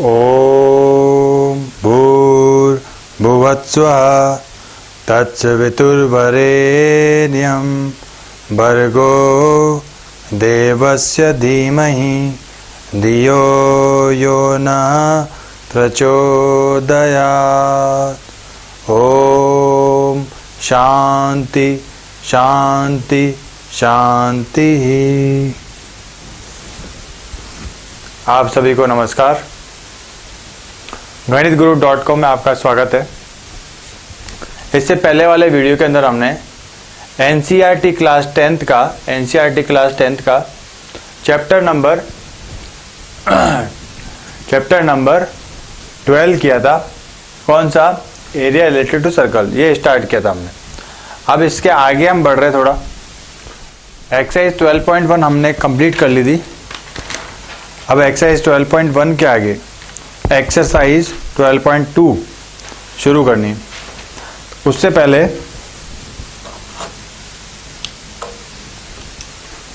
ओम भूर्भुवस्सुः तत्सवितुर्वरेण्यं भर्गो देवस्य धीमहि धियो यो नः प्रचोदयात्। ओम शांति शांति शांति। आप सभी को नमस्कार। गणितगुरु.com में आपका स्वागत है। इससे पहले वाले वीडियो के अंदर हमने एनसीईआरटी क्लास 10th का चैप्टर नंबर 12 किया था। कौन सा? एरिया रिलेटेड टू सर्कल, ये स्टार्ट किया था हमने। अब इसके आगे हम बढ़ रहे हैं थोड़ा। एक्सरसाइज 12.1 हमने कंप्लीट कर ली थी। अब एक्सरसाइज 12.1 के आगे एक्सरसाइज 12.2 शुरू करनी। उससे पहले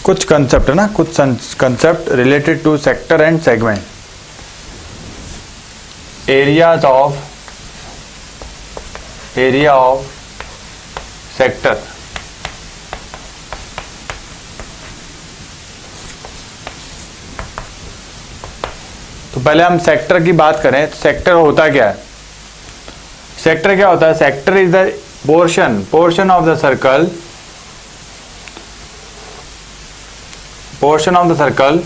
कुछ कंसेप्ट है ना, कुछ concept related to sector and segment. Area of sector. तो पहले हम सेक्टर की बात करें। सेक्टर होता क्या है? सेक्टर क्या होता है? Sector is the portion of the circle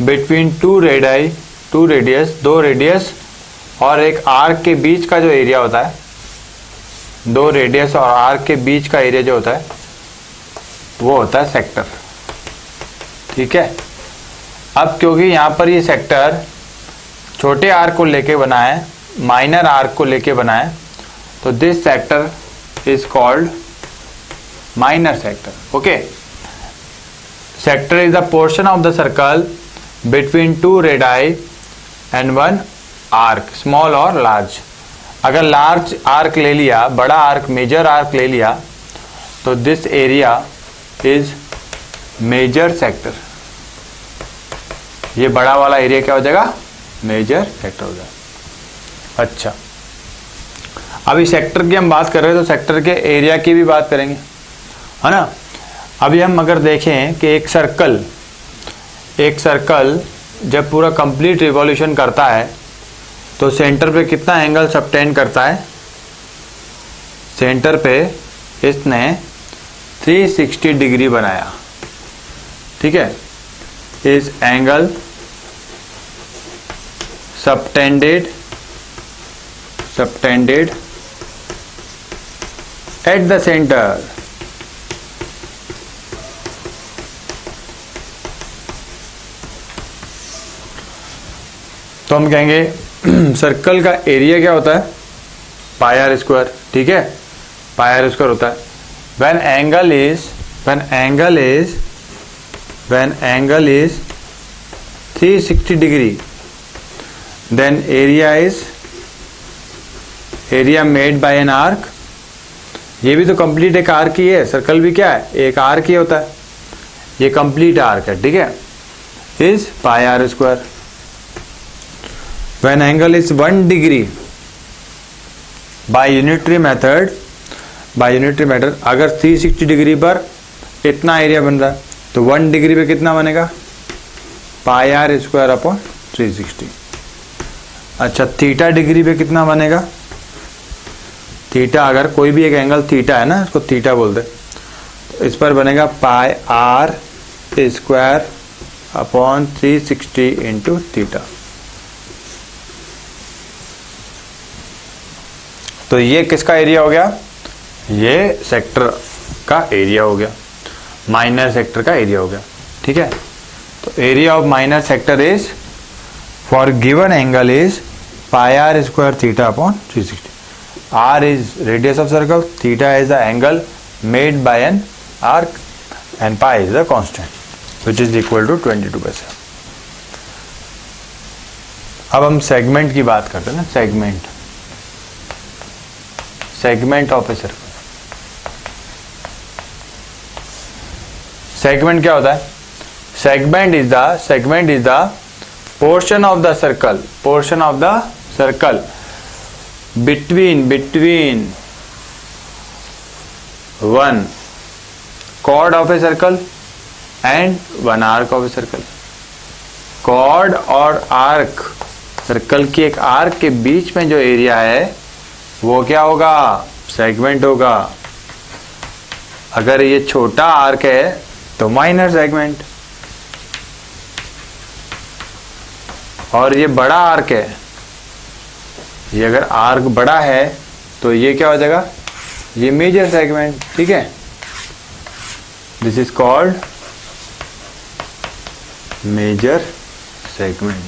between to radius, दो रेडियस और एक आर्क के बीच का जो एरिया होता है, दो रेडियस और आर्क के बीच का एरिया जो होता है वो होता है सेक्टर। ठीक है। अब क्योंकि यहाँ पर ये सेक्टर छोटे आर्क को लेके बना है, माइनर आर्क को लेके बना है, तो this sector is called minor sector. Okay. Sector is the portion of the circle between two radii and one arc, small और लार्ज। अगर लार्ज आर्क ले लिया, बड़ा आर्क, मेजर आर्क ले लिया, तो this area is major sector. ये बड़ा वाला एरिया क्या हो जाएगा? मेजर सेक्टर हो जाएगा। अच्छा, अभी सेक्टर की हम बात कर रहे हैं तो सेक्टर के एरिया की भी बात करेंगे, है ना। अभी हम अगर देखें कि एक सर्कल जब पूरा कंप्लीट रिवॉल्यूशन करता है तो सेंटर पे कितना एंगल सबटेंड करता है? सेंटर पे इसने 360 डिग्री बनाया। ठीक है। इस angle subtended at the center। तो हम कहेंगे सर्कल का एरिया क्या होता है? Pi are square. ठीक है, पाई आर स्क्वायर होता है। when angle is 360 degree, then area made by an arc। ये भी तो कंप्लीट एक आर्क ही है। सर्कल भी क्या है? एक आर्क ही होता है। ये कंप्लीट आर्क है। ठीक है। Is pi are square. When angle is 1 degree by unitary method, अगर 360 डिग्री पर इतना एरिया बन रहा है तो 1 डिग्री पे कितना बनेगा? Pi are square upon 360। अच्छा, थीटा डिग्री पे कितना बनेगा? थीटा, अगर कोई भी एक एंगल थीटा है ना, इसको थीटा बोलते, तो इस पर बनेगा pi are square upon 360 into theta. तो ये किसका एरिया हो गया? ये सेक्टर का एरिया हो गया, माइनर सेक्टर का एरिया हो गया। ठीक है। तो area of minor sector is for given angle is pi are square theta upon 360। R is radius of circle, theta is the angle made by an arc, and pi is the constant, which is equal to 22/7। अब हम segment की बात करते हैं ना। Segment of a circle. Segment क्या होता है? Segment is the portion of the circle between one chord of a circle and one arc of a circle. chord और arc, सर्कल की एक आर्क के बीच में जो एरिया है वो क्या होगा? सेगमेंट होगा. अगर ये छोटा आर्क है तो माइनर सेगमेंट, और ये बड़ा आर्क है, ये अगर आर्क बड़ा है तो ये क्या हो जाएगा? ये मेजर सेगमेंट. ठीक है, this is called major segment.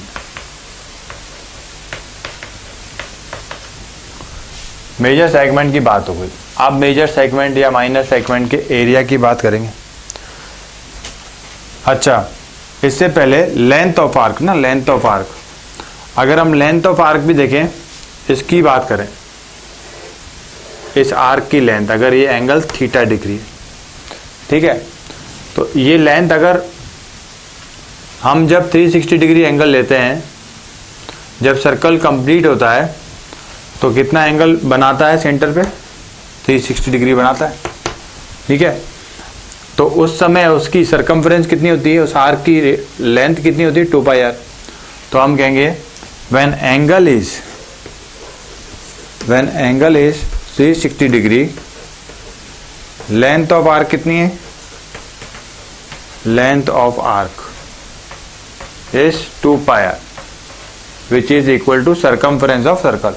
Major segment की बात हो गई. अब मेजर सेगमेंट या माइनर सेगमेंट के एरिया की बात करेंगे. अच्छा, इससे पहले लेंथ ऑफ आर्क ना, लेंथ ऑफ आर्क. अगर हम लेंथ ऑफ आर्क भी देखें, इसकी बात करें, इस आर्क की लेंथ, अगर ये एंगल थीटा डिग्री है, ठीक है, तो ये लेंथ अगर हम जब 360 डिग्री एंगल लेते हैं, जब सर्कल कंप्लीट होता है तो कितना एंगल बनाता है सेंटर पे? 360 डिग्री बनाता है. ठीक है, तो उस समय उसकी सरकमफ्रेंस कितनी होती है? उस आर्क की लेंथ कितनी होती है? 2 पाई आर. तो हम कहेंगे when angle is 360 degree, length of arc कितनी है? Length of arc is 2 pi r which is equal to circumference of circle.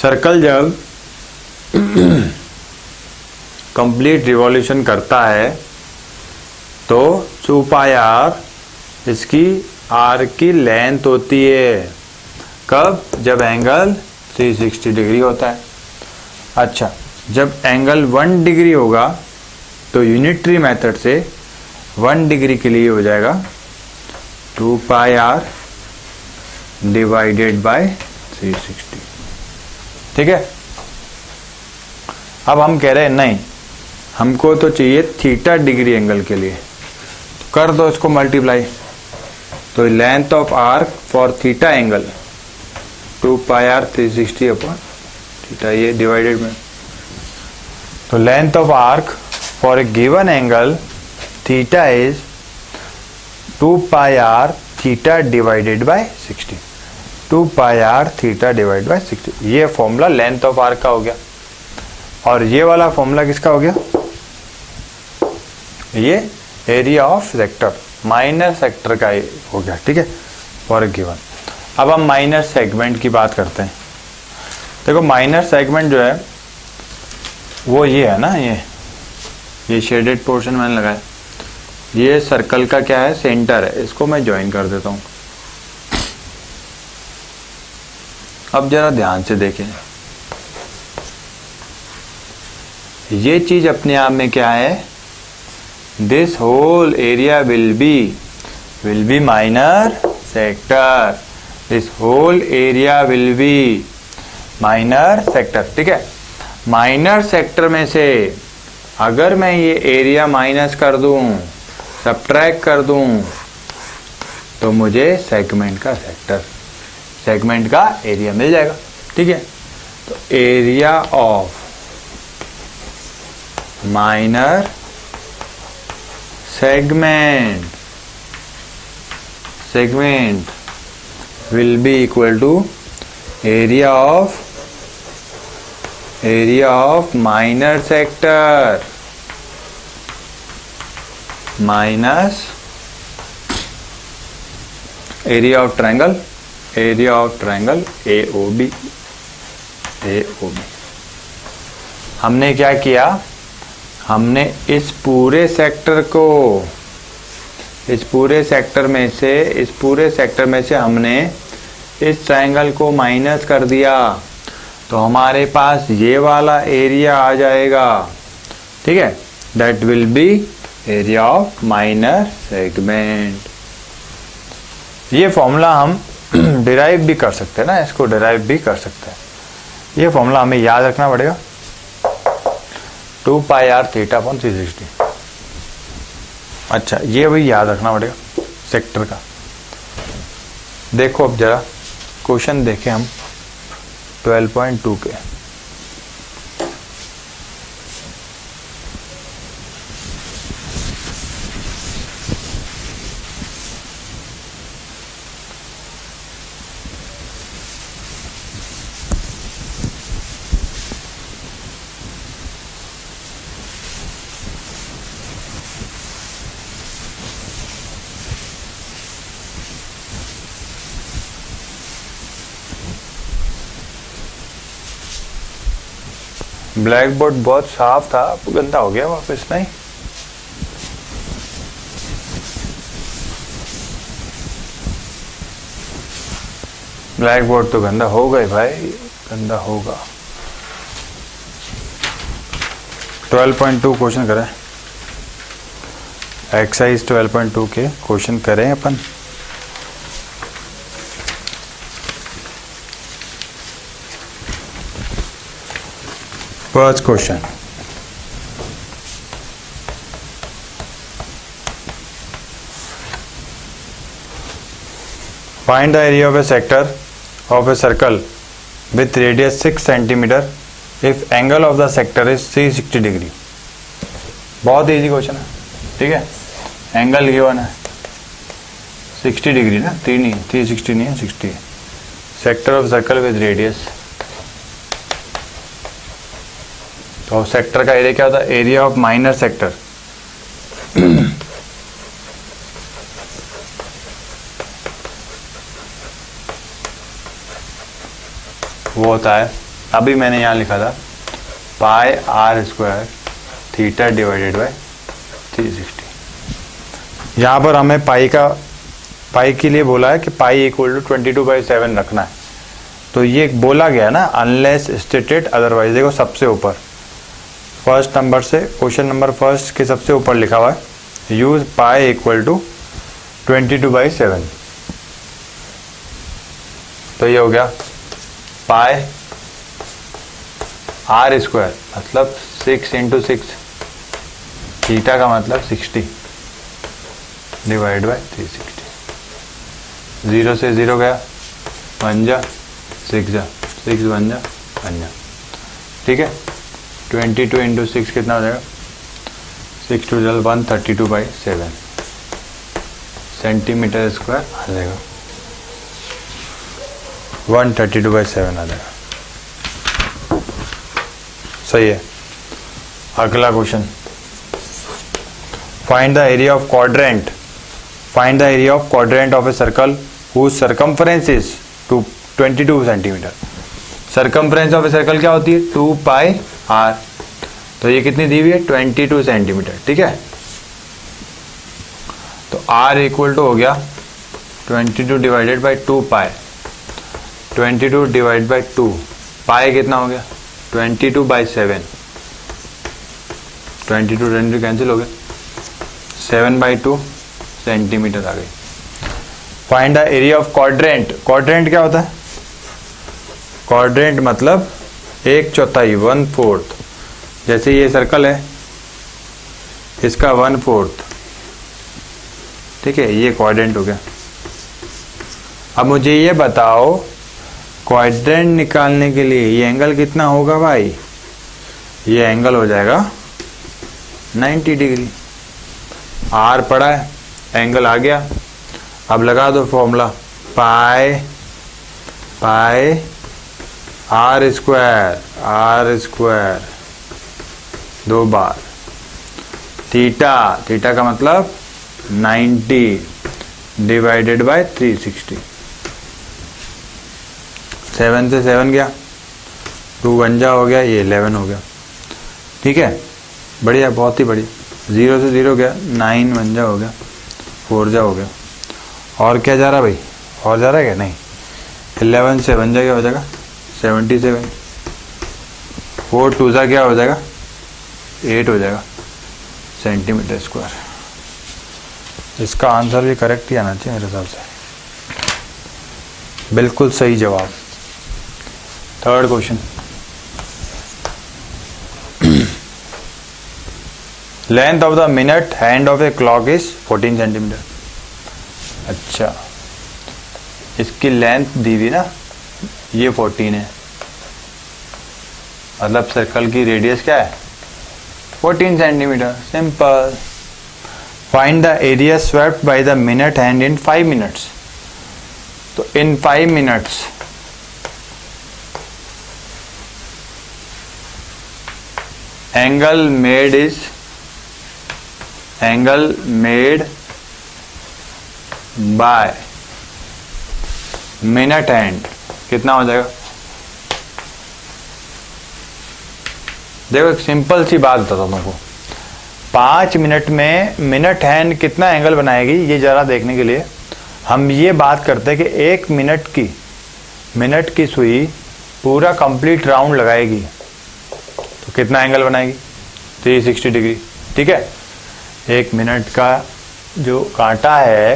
Circle जब कंप्लीट रिवॉल्यूशन करता है तो 2 पाई आर इसकी आर्क की लेंथ होती है. कब? जब एंगल 360 डिग्री होता है. अच्छा, जब एंगल 1 डिग्री होगा तो यूनिटरी मेथड से 1 डिग्री के लिए हो जाएगा 2 पाई आर डिवाइडेड बाय 360. ठीक है, अब हम कह रहे हैं नहीं, हमको तो चाहिए थीटा डिग्री एंगल के लिए. कर दो इसको मल्टीप्लाई. तो length of arc for theta angle 2 pi r 360 upon theta, ये डिवाइडेड में. तो length of arc for a given angle theta is 2 pi r theta divided by 60. 2 pi r theta divide by 60. ये formula length of arc का हो गया. और ये वाला फॉर्मूला किसका हो गया? ये area of sector, minor sector का हो गया. ठीक है, फॉर गिवन. अब हम माइनर सेगमेंट की बात करते हैं. देखो, माइनर सेगमेंट जो है वो ये है ना, ये शेडेड पोर्शन मैंने लगाया, ये सर्कल का क्या है? सेंटर है. इसको मैं ज्वाइन कर देता हूं. अब जरा ध्यान से देखें, ये चीज अपने आप में क्या है? This whole area will be minor sector. This whole area will be minor sector. ठीक है, माइनर सेक्टर में से अगर मैं ये एरिया माइनस कर दूं, सब्ट्रैक्ट कर दूं, तो मुझे सेगमेंट का एरिया मिल जाएगा. ठीक है, तो area of minor segment will be equal to area of minor sector minus area of triangle AOB. हमने क्या किया? हमने इस पूरे सेक्टर में से हमने इस ट्रायंगल को माइनस कर दिया, तो हमारे पास ये वाला एरिया आ जाएगा. ठीक है, that will be area of minor segment. ये फॉर्मूला हम डिराइव भी कर सकते हैं ना, इसको डिराइव भी कर सकते हैं. ये फॉर्मूला हमें याद रखना पड़ेगा, 2 पाई आर थीटा अपॉन 360. अच्छा, ये भी याद रखना पड़ेगा सेक्टर का. देखो अब जरा क्वेश्चन देखें हम 12.2 के। ब्लैक बोर्ड बहुत साफ था, अब गंदा हो गया वापस, नहीं? ब्लैक बोर्ड तो गंदा हो गए भाई, गंदा होगा। 12.2 क्वेश्चन करें, एक्सरसाइज 12.2 के क्वेश्चन करें अपन। First question, find the area of a sector of a circle with radius 6 centimetre if angle of the sector is 360 degree. बहुत इजी क्वेश्चन है, ठीक है। एंगल गिवन है 60 डिग्री ना, 360 नहीं है, 60 है। Sector of circle with radius, तो सेक्टर का एरिया क्या होता है? एरिया ऑफ माइनर सेक्टर वो होता है, अभी मैंने यहाँ लिखा था pi are square theta divided by 360। यहाँ पर हमें पाई के लिए बोला है कि पाई इक्वल टू 22/7 रखना है। तो ये बोला गया ना, अनलेस स्टेटेड अदरवाइज। देखो सबसे ऊपर फर्स्ट नंबर से क्वेश्चन नंबर फर्स्ट के सबसे ऊपर लिखा हुआ है यूज पाई इक्वल टू 22/7। तो ये हो गया पाई आर स्क्वायर मतलब 6 × 6, थीटा का मतलब 60 डिवाइड बाय 360। 0 से 0 गया, 1 जा 6 जा, 6 1 जा 1 जा, ठीक है। 22 × 6 कितना हो जाएगा? 6 2 132/7 सेंटीमीटर स्क्वायर आ जाएगा, 132/7 आ जाएगा। सही है। अगला question, find the area of quadrant. Find the area of quadrant of a circle whose circumference is 22 centimetre. Circumference of a circle क्या होती है? 2 पाई आर। तो ये कितनी दी हुई है? 22 सेंटीमीटर, ठीक है। तो आर इक्वल टू हो गया 22 divided by 2 pi. 22 divide by 2 पाई कितना हो गया? 22/7। 22 कैंसिल हो गया, 7/2 सेंटीमीटर आ गई। Find the area of quadrant. Quadrant क्या होता है? क्वाड्रेंट मतलब 1/4, 1/4। जैसे ये सर्कल है, इसका 1/4, ठीक है, ये क्वाड्रेंट हो गया। अब मुझे ये बताओ, क्वाड्रेंट निकालने के लिए ये एंगल कितना होगा भाई? ये एंगल हो जाएगा 90 डिग्री। आर पड़ा है, एंगल आ गया। अब लगा दो फॉर्मूला, पाई आर स्क्वायर 2 बार, थीटा का मतलब 90 डिवाइडेड बाय 360। 7 से 7 गया, 2 1 जा हो गया, ये 11 हो गया, ठीक है। बढ़िया, बहुत ही बढ़िया। 0 से 0 गया, 9 1 जा हो गया, 4 जा हो गया। और क्या जा रहा भाई? और जा रहा है क्या? नहीं। 11 से 1 जा क्या हो जाएगा? 77। 4 2 जा क्या हो जाएगा? 8 हो जाएगा सेंटीमीटर स्क्वायर। इसका आंसर भी करेक्ट ही आना चाहिए मेरे हिसाब से, बिल्कुल सही जवाब। Third question, length of the minute hand of a clock is 14 centimetre. अच्छा, इसकी लेंथ दी हुई ना, ये 14 है, मतलब सर्कल की रेडियस क्या है 14 centimetre. Simple. Find the area swept by the minute hand in 5 minutes. तो इन 5 minutes angle made by minute hand कितना हो जाएगा? देखो एक सिंपल सी बात बताता हूं तुमको, 5 मिनट में मिनट हैंड कितना एंगल बनाएगी, ये जरा देखने के लिए हम ये बात करते हैं कि 1 मिनट की सुई पूरा कंप्लीट राउंड लगाएगी तो कितना एंगल बनाएगी? 360 डिग्री। ठीक है, 1 मिनट का जो कांटा है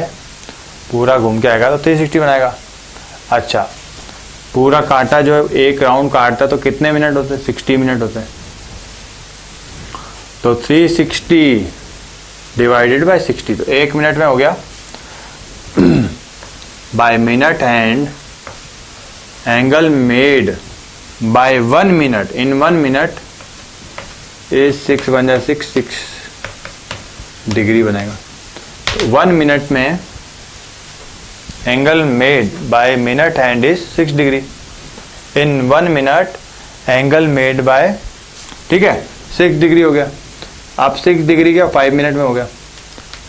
पूरा घूम के आएगा तो 360 बनाएगा। अच्छा, पूरा कांटा जो है एक राउंड काटता तो कितने मिनट होते हैं? 60 मिनट होते हैं। तो 360 डिवाइडेड बाय 60, तो 1 मिनट में हो गया। By minute hand angle made by 1 minute in 1 minute is 6 बन जाए 6 डिग्री बनेगा। तो 1 मिनट में angle made by minute hand is 6 degree. In 1 minute angle made by, ठीक है, 6 डिग्री हो गया। अब 6 डिग्री क्या 5 मिनट में हो गया,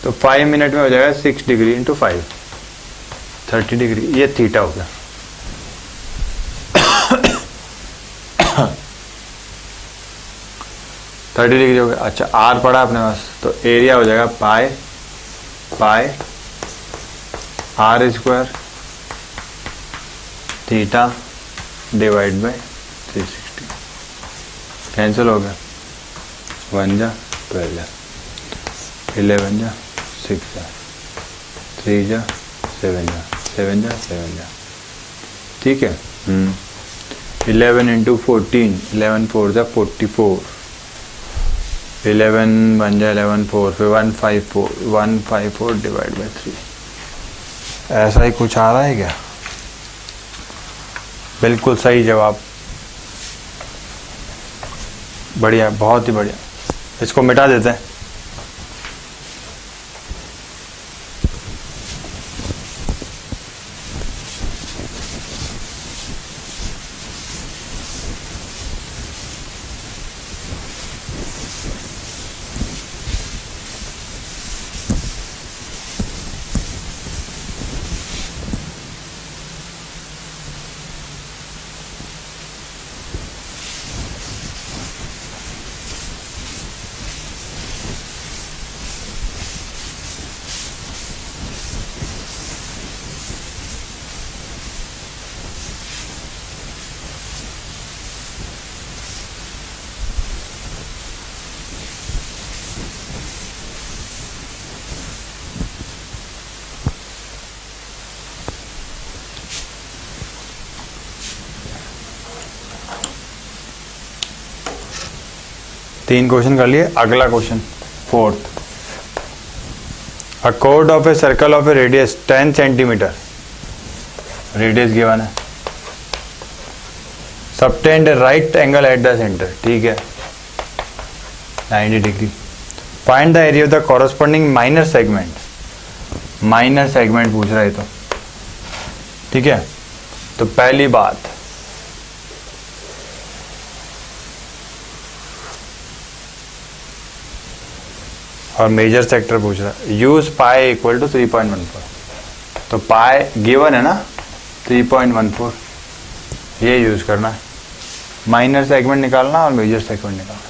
तो 5 मिनट में हो जाएगा 6 डिग्री इंटू 5, 30 डिग्री। ये थीटा हो गया। थर्टी डिग्री हो गया। अच्छा, आर पड़ा अपने पास, तो एरिया हो जाएगा pi are square theta divide by 360। Cancel हो गया, 1 जा 12 जा 11 जा 6 जा 3 जा 7 जा 7 जा 7 जा। ठीक है, 11 इंटू 14, 11 4 जा 44, 11 बन जाए 11 4, फिर 154 डिवाइड बाई 3। ऐसा ही कुछ आ रहा है क्या? बिल्कुल सही जवाब, बढ़िया, बहुत ही बढ़िया। इसको मिटा देते हैं। तीन क्वेश्चन कर लिए। अगला क्वेश्चन 4th, अ कोड of a circle of a radius 10 centimetre, radius given है, subtend right angle at the centre, ठीक है, 90 degree. Find the area of the corresponding minor segment, minor segment पूछ रहा है तो, ठीक है। तो पहली बात, और मेजर सेक्टर पूछ रहा है, यूज पाई इक्वल टू 3.14, तो पाई गिवन है ना 3.14, ये यूज करना है। माइनर सेगमेंट निकालना और मेजर सेगमेंट निकालना।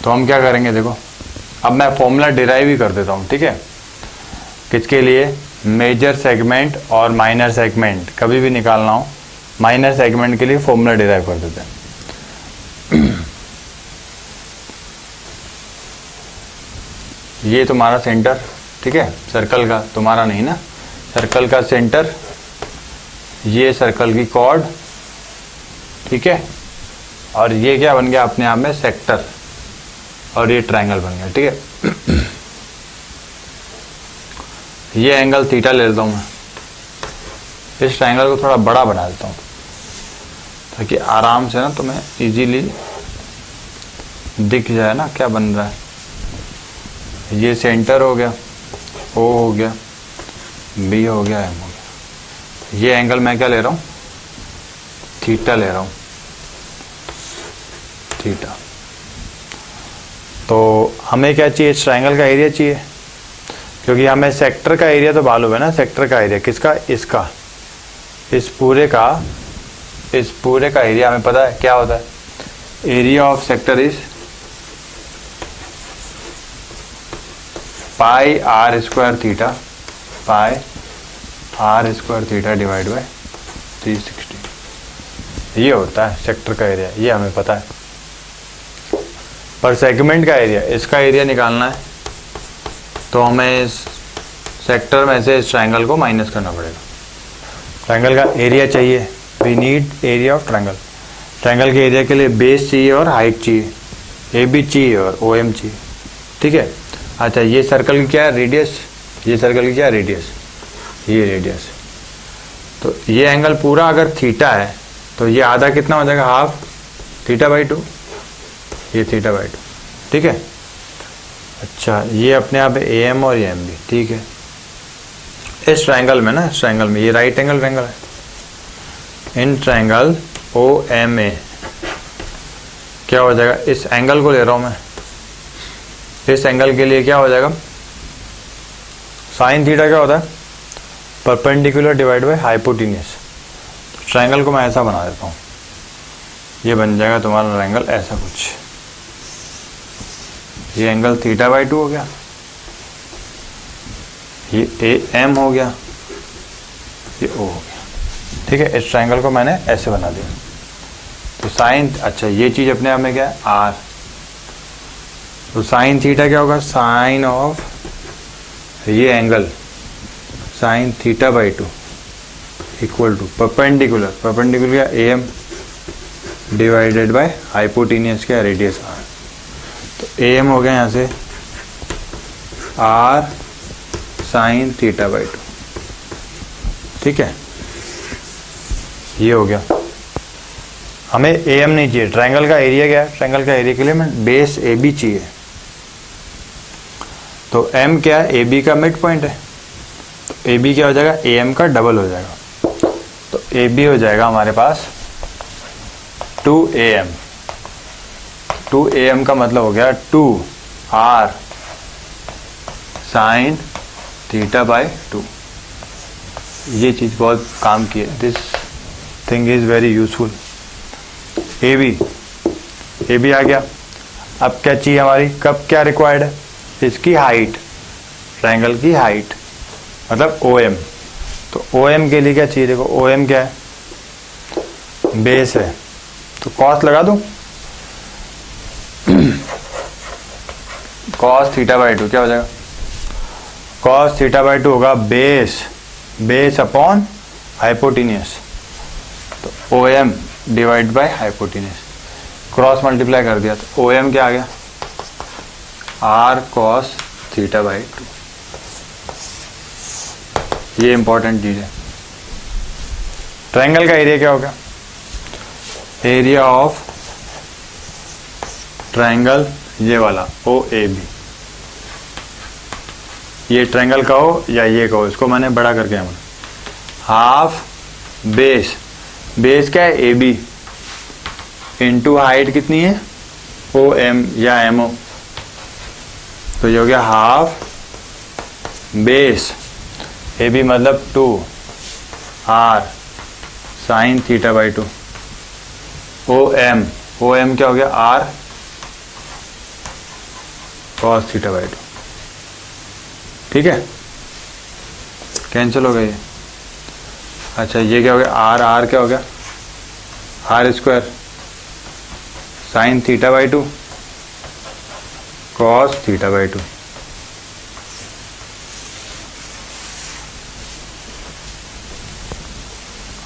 तो हम क्या करेंगे, देखो अब मैं फॉर्मूला डिराइव ही कर देता हूँ, ठीक है। किसके लिए? मेजर सेगमेंट और माइनर सेगमेंट कभी भी निकालना हो, माइनर सेगमेंट के लिए फॉर्मूला डिराइव कर देते हैं। ये तुम्हारा सेंटर, ठीक है, सर्कल का, तुम्हारा नहीं ना, सर्कल का सेंटर, ये सर्कल की कॉर्ड, ठीक है, और ये क्या बन गया अपने आप में सेक्टर, और ये ट्रायंगल बन गया, ठीक है। ये एंगल थीटा ले लेता हूँ मैं, इस ट्रायंगल को थोड़ा बड़ा बना देता हूँ ताकि आराम से ना तुम्हें इजीली दिख जाए ना क्या बन रहा है। ये सेंटर हो गया, ओ हो गया, बी हो गया, एम हो गया। ये एंगल मैं क्या ले रहा हूँ, थीटा ले रहा हूँ, थीटा। तो हमें क्या चाहिए, इस ट्रायंगल का एरिया चाहिए, क्योंकि हमें सेक्टर का एरिया तो मालूम है ना। सेक्टर का एरिया किसका, इसका, इस पूरे का एरिया हमें पता है क्या होता है। Area of sector is pi are square theta, pi are square theta divide by 360। ये होता है सेक्टर का एरिया, ये हमें पता है। पर सेगमेंट का एरिया, इसका एरिया निकालना है तो हमें इस सेक्टर में से इस ट्रायंगल को माइनस करना पड़ेगा। ट्रायंगल का एरिया चाहिए, we need area of triangle. Triangle के एरिया के लिए बेस चाहिए और हाइट चाहिए, ए बी चाहिए और ओ एम चाहिए, ठीक है। अच्छा, ये सर्कल की क्या है, रेडियस। ये सर्कल की क्या है, रेडियस, ये रेडियस। तो ये एंगल पूरा अगर थीटा है तो ये आधा कितना हो जाएगा, हाफ थीटा बाई 2, ये थीटा बाई 2, ठीक है। अच्छा, ये अपने आप ए एम और ए एम भी, ठीक है। इस ट्रायंगल में ना, इस ट्रायंगल में ये राइट एंगल ट्रायंगल है। In triangle O M A क्या हो जाएगा, इस एंगल को ले रहा हूं मैं, इस एंगल के लिए क्या हो जाएगा, साइन थीटा क्या होता है, perpendicular divide by hypotenuse. Triangle को मैं ऐसा बना देता हूं, ये बन जाएगा तुम्हारा एंगल ऐसा कुछ। ये एंगल थीटा बाई 2 हो गया, ये ए एम हो गया, ये ओ हो गया, ठीक है। इस ट्रायंगल को मैंने ऐसे बना दिया। तो साइन, अच्छा ये चीज अपने आप में क्या है, आर। तो साइन थीटा क्या होगा, साइन ऑफ ये angle sine theta by 2 equal to perpendicular, perpendicular क्या, A M divided by hypotenuse क्या, रेडियस आर। तो ए एम हो गया यहाँ से आर साइन थीटा बाई 2, ठीक है। ये हो गया। हमें ए एम नहीं चाहिए, ट्रायंगल का एरिया क्या है, ट्रायंगल का एरिया के लिए मैं बेस ए बी चाहिए। तो एम क्या है, ए बी का मिड पॉइंट है, तो ए बी क्या हो जाएगा, ए एम का डबल हो जाएगा। तो ए बी हो जाएगा हमारे पास 2am। 2am का मतलब हो गया 2r साइन थीटा बाई 2। ये चीज बहुत काम की है, this thing is very useful. A B आ गया। अब क्या चाहिए हमारी, कब क्या रिक्वायर्ड है, इसकी हाइट, ट्रायंगल की हाइट मतलब ओ एम। तो ओ एम के लिए क्या चाहिए, देखो ओ एम क्या है, बेस है, तो कॉस लगा दूं, कॉस थीटा बाई 2 क्या हो जाएगा, कॉस थीटा बाई 2 होगा बेस अपॉन हाइपोटेनियस। तो O M divide by hypotenuse, cross multiply कर दिया तो ओ एम क्या आ गया, आर कॉस थीटा बाई 2। ये इंपॉर्टेंट चीज है। ट्रायंगल का एरिया क्या होगा, एरिया ऑफ ट्रायंगल ये वाला ओ ए बी। ये ट्रायंगल का हो या ये कहो, इसको मैंने बड़ा करके आया, हाफ बेस क्या है, ए बी इंटू हाइट कितनी है, ओ एम या एम ओ। तो ये हो गया हाफ बेस ए बी मतलब 2r sine theta by 2। O M क्या हो गया, r कॉस थीटा बाई 2, ठीक है। कैंसिल हो गया ये। अच्छा ये क्या हो गया, आर क्या हो गया, r square sine theta by 2 cos theta by 2।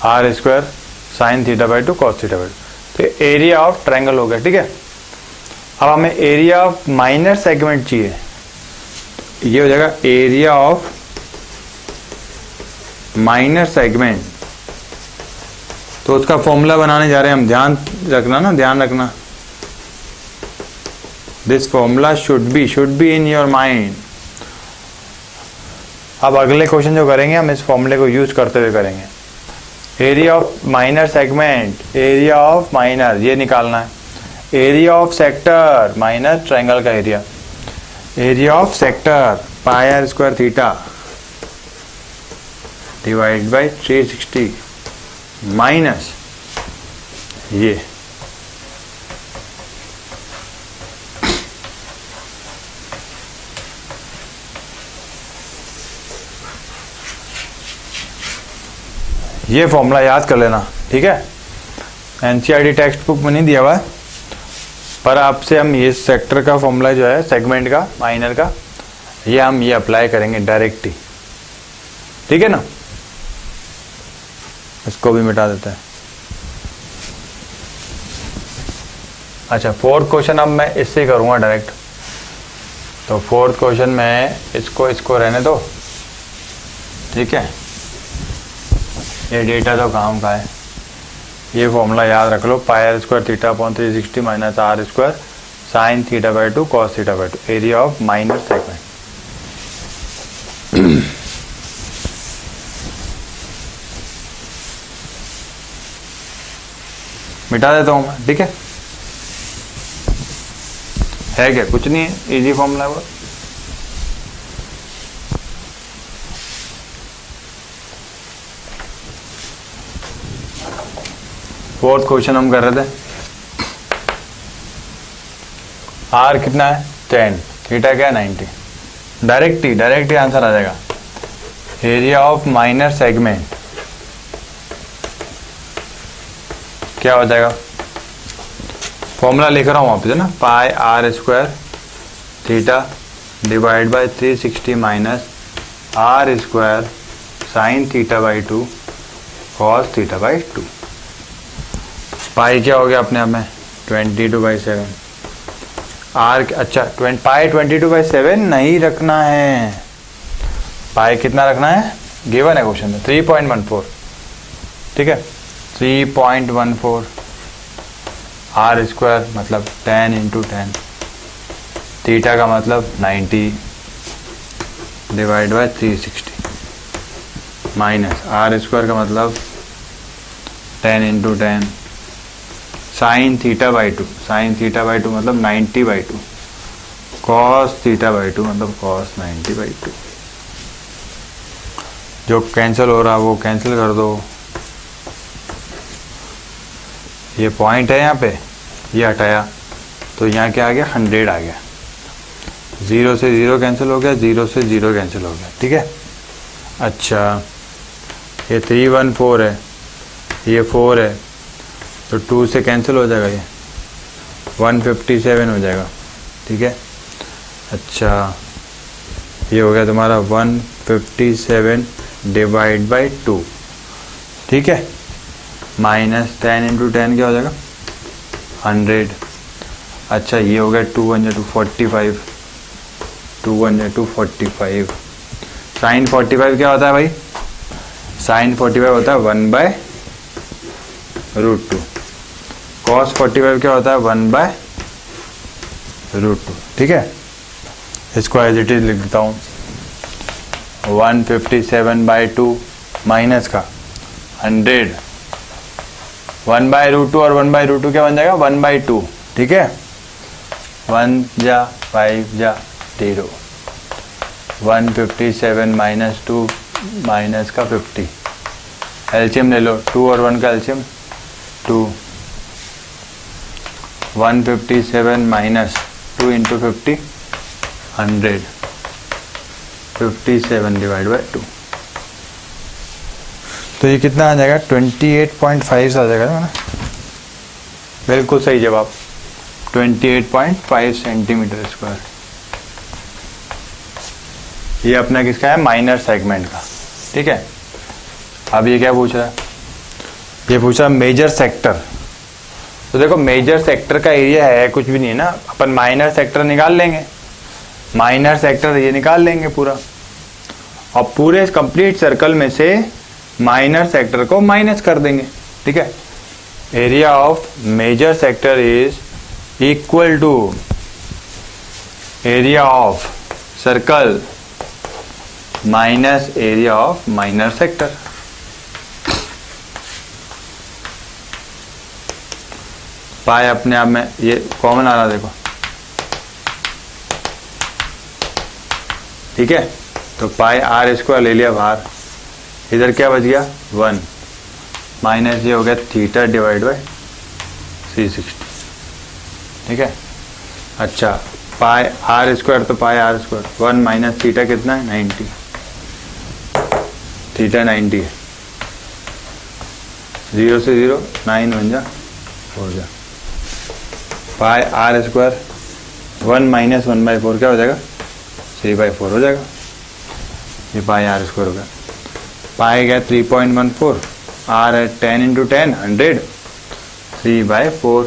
R square sine theta by 2 cos theta by 2। तो एरिया ऑफ ट्रायंगल हो गया, ठीक है। अब हमें एरिया ऑफ माइनर सेगमेंट चाहिए, ये हो जाएगा एरिया ऑफ माइनर सेगमेंट तो उसका फॉर्मूला बनाने जा रहे हैं हम, ध्यान रखना ना, ध्यान रखना। This formula should be in your mind. अब अगले क्वेश्चन जो करेंगे हम इस फॉर्मूले को यूज करते हुए करेंगे। Area of minor segment, area of minor ये निकालना है। Area of sector, minor triangle का area, area of sector pi are square theta divide by 360 minus ये फॉर्मूला याद कर लेना, ठीक है। एनसीईआरटी टेक्स्ट बुक में नहीं दिया हुआ है, पर आपसे हम ये सेक्टर का फॉर्मूला जो है, सेगमेंट का, माइनर का, ये हम ये अप्लाई करेंगे डायरेक्ट ही, ठीक है ना। इसको भी मिटा देते हैं। अच्छा, फोर्थ क्वेश्चन अब मैं इससे करूंगा डायरेक्ट। तो फोर्थ क्वेश्चन में इसको रहने दो, ठीक है। ये डेटा तो काम का है, ये फॉर्मूला याद रख लो। Pi are square theta upon 360 minus r square sine theta by 2 cos theta by 2, area of minor segment. मिटा देता हूं मैं, ठीक है क्या, कुछ नहीं है, इजी फॉर्मूला है वो। फोर्थ क्वेश्चन हम कर रहे थे। आर कितना है 10, थीटा क्या है 90। डायरेक्ट ही आंसर आ जाएगा। एरिया ऑफ माइनर सेगमेंट क्या हो जाएगा, फॉर्मूला लिख रहा हूं वापस है ना, pi are square theta divide by 360 minus r square sine theta by 2 cos theta by 2। Pi क्या हो गया अपने आप में 22/7। आर अच्छा पाई 22/7 नहीं रखना है, पाई कितना रखना है, गिवन है क्वेश्चन में 3.14, ठीक है 3.14। आर स्क्वायर मतलब 10 × 10, थीटा का मतलब 90 divide by 360 minus r square का मतलब 10 × 10 sine theta by 2, sine theta by 2 मतलब 90/2 कॉस थीटा बाई 2 मतलब कॉस 90/2। जो कैंसिल हो रहा है वो कैंसिल कर दो। ये पॉइंट है यहाँ पे, ये हटाया तो यहाँ क्या आ गया 100 आ गया। 0 से 0 कैंसिल हो गया, 0 से 0 कैंसिल हो गया, ठीक है। अच्छा ये 314 है, ये 4 है तो 2 से कैंसिल हो जाएगा, ये 157 हो जाएगा, ठीक है। अच्छा ये हो गया तुम्हारा 157 डिवाइड बाई 2, ठीक है, माइनस 10 × 10 क्या हो जाएगा 100। अच्छा ये हो गया 2 × 2 45, 2 × 2 45। साइन 45 क्या होता है भाई, साइन 45 होता है 1/√2। कॉस 45 क्या होता है 1/√2, ठीक है। इसको एज इट इज लिख देता हूँ 157/2 माइनस का 100, 1/√2 और 1/√2 क्या बन जाएगा 1/2, ठीक है। 1 जा 5 जा 0, 157 माइनस 2 माइनस का 50, एलसीएम ले लो 2 और 1 का एलसीएम 2, 157 माइनस 2 × 50 100, 57 डिवाइड बाई 2। तो ये कितना आ जाएगा 28.5 आ जाएगा ना, बिल्कुल सही जवाब 28.5 सेंटीमीटर स्क्वायर। ये अपना किसका है माइनर सेगमेंट का, ठीक है। अब ये क्या पूछ रहा है, ये पूछ रहा है मेजर सेक्टर। तो देखो मेजर सेक्टर का एरिया है कुछ भी नहीं है ना, अपन माइनर सेक्टर निकाल लेंगे, माइनर सेक्टर ये निकाल लेंगे पूरा, और पूरे कंप्लीट सर्कल में से माइनर सेक्टर को माइनस कर देंगे, ठीक है, area of major sector is equal to area of circle minus area of minor sector. Pi अपने आप में ये कॉमन आ रहा देखो, ठीक है, तो पाई आर स्क्वायर ले लिया बाहर, इधर क्या बच गया 1 माइनस ये हो गया थीटा डिवाइड बाय 360, ठीक है। अच्छा पाई आर स्क्वायर तो पाई आर स्क्वायर 1 माइनस थीटा कितना है 90, थीटा 90 है, 0 से 0 9 बन जा हो जा, पाई आर स्क्वायर 1 माइनस 1/4 क्या हो जाएगा 3/4 हो जाएगा, ये पाई आर स्क्वायर हो गया। पाई गया 3.14, आर है 10 × 10 100, 3/4,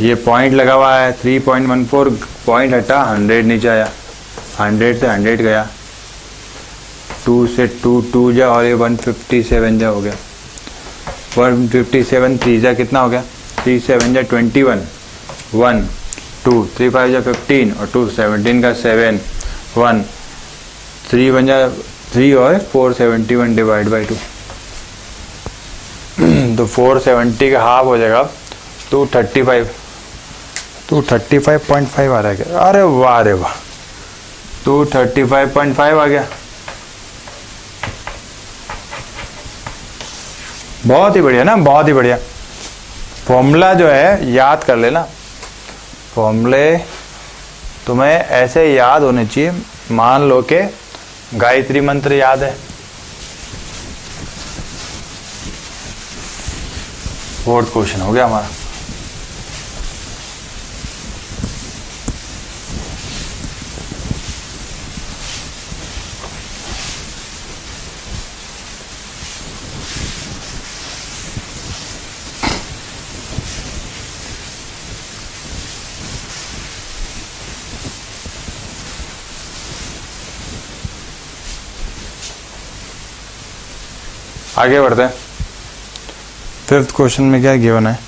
ये पॉइंट लगा हुआ है 3.14, पॉइंट हटा 100 नीचे आया, 100 से 100 गया, 2 से 2 जा और ये 157 जा हो गया, 157 3 जा कितना हो गया 3 7 जा 21, 1 2 3 5 जा 15 और 2 17 का 7 1 3 बन जा 3 और 471 डिवाइड बाई 2 तो 470 का हाफ हो जाएगा 235, 235.5 आ रहा है क्या, अरे वाह अरे वाह 235.5 आ गया, बहुत ही बढ़िया ना, बहुत ही बढ़िया। फॉर्मूला जो है याद कर लेना, फॉर्मूले तुम्हें ऐसे याद होने चाहिए, मान लो कि गायत्री मंत्र याद है, 4th क्वेश्चन हो गया हमारा। आगे बढ़ते हैं, 5th क्वेश्चन में क्या गिवन है,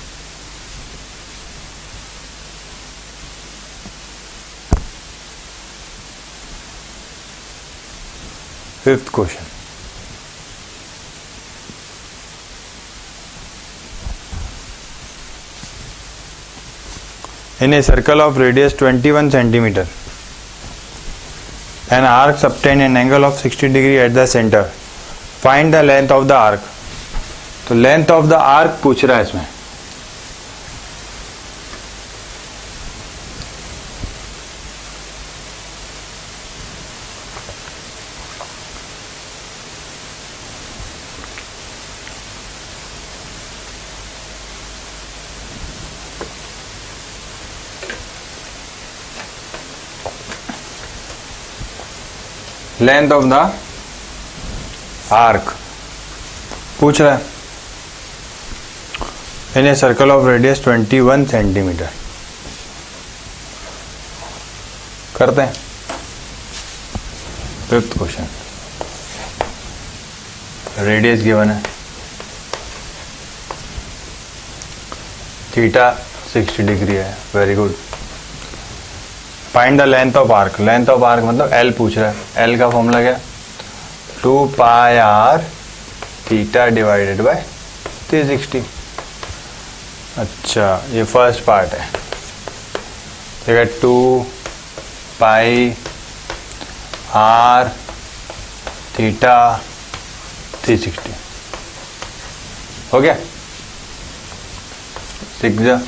fifth question, in a circle of radius 21 centimeter an arc subtend an angle of 60 degree at the center, find the length of the arc। तो लेंथ ऑफ द आर्क पूछ रहा है इसमें, length of the arc पूछ रहा है in a circle of radius 21 centimetre. करते हैं 5th क्वेश्चन, रेडियस गिवन है, थीटा 60 डिग्री है, very good. Find the length of arc, length of arc मतलब एल पूछ रहा है, एल का फॉर्मूला क्या 2πr थीटा डिवाइडेड बाय 360। अच्छा ये फर्स्ट पार्ट है, ठीक है, 2πr थीटा 360 हो गया, 6 जा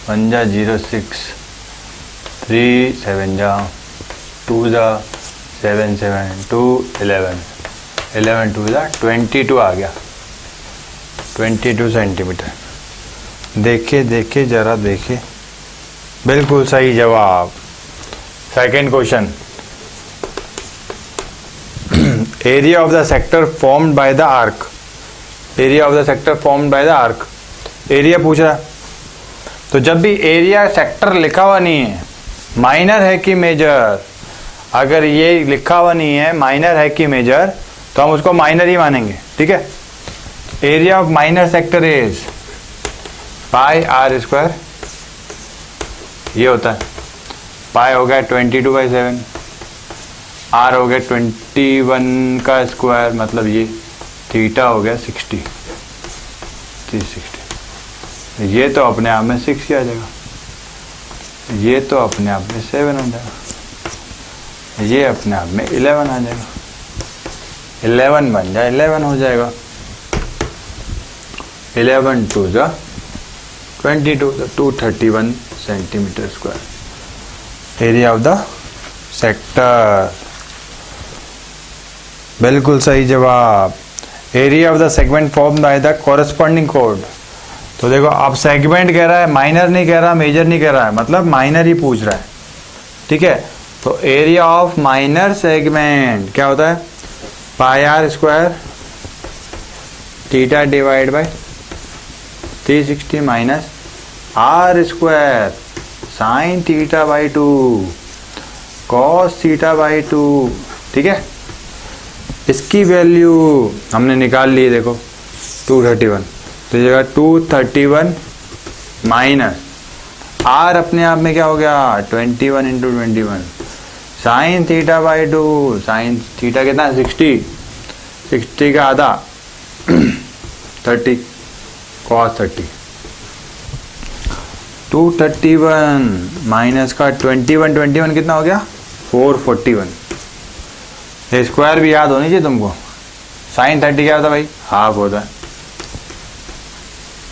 1 जा 0 6 3 7 जा 2 जा 7 7 2 11 11 2 जा 22 आ गया, 22 सेंटीमीटर। देखे देखे जरा देखे, बिल्कुल सही जवाब। Second question, area of the sector formed by the arc, area of the sector formed by the arc, area पूछ रहा है। तो जब भी एरिया सेक्टर लिखा हुआ नहीं है, माइनर है कि मेजर, अगर ये लिखा हुआ नहीं है माइनर है कि मेजर, तो हम उसको माइनर ही मानेंगे, ठीक है। Area of minor sector is pi are square, ये होता है। पाई हो गया 22/7, आर हो गया 21 का स्क्वायर, मतलब ये थीटा हो गया 60, 360। ये तो अपने आप में 6 ही आ जाएगा, ये तो अपने आप में 7 हो जाएगा, ये अपने आप में 11 आ जाएगा। 11 बन जाए 11 हो जाएगा। 11 2 जा 22, 231 centimetre square area of the sector. बिल्कुल सही जवाब। Area of the segment form by the corresponding code. तो देखो अब सेगमेंट कह रहा है, माइनर नहीं कह रहा, मेजर नहीं कह रहा है, मतलब माइनर ही पूछ रहा है, ठीक है। तो एरिया ऑफ माइनर सेगमेंट क्या होता है, pi are square theta divide by 360 minus r square sine theta by 2 cos theta by 2, ठीक है। इसकी वैल्यू हमने निकाल ली, देखो 231, तो ये जगह 231 माइनस आर अपने आप में क्या हो गया 21 into 21 sign theta by 2, sine theta कितना है 60, 60 का आधा 30 कॉस 30। 231 माइनस का 21 कितना हो गया 441। स्क्वायर भी याद होनी चाहिए तुमको। साइन 30 क्या होता है भाई, हाफ होता है।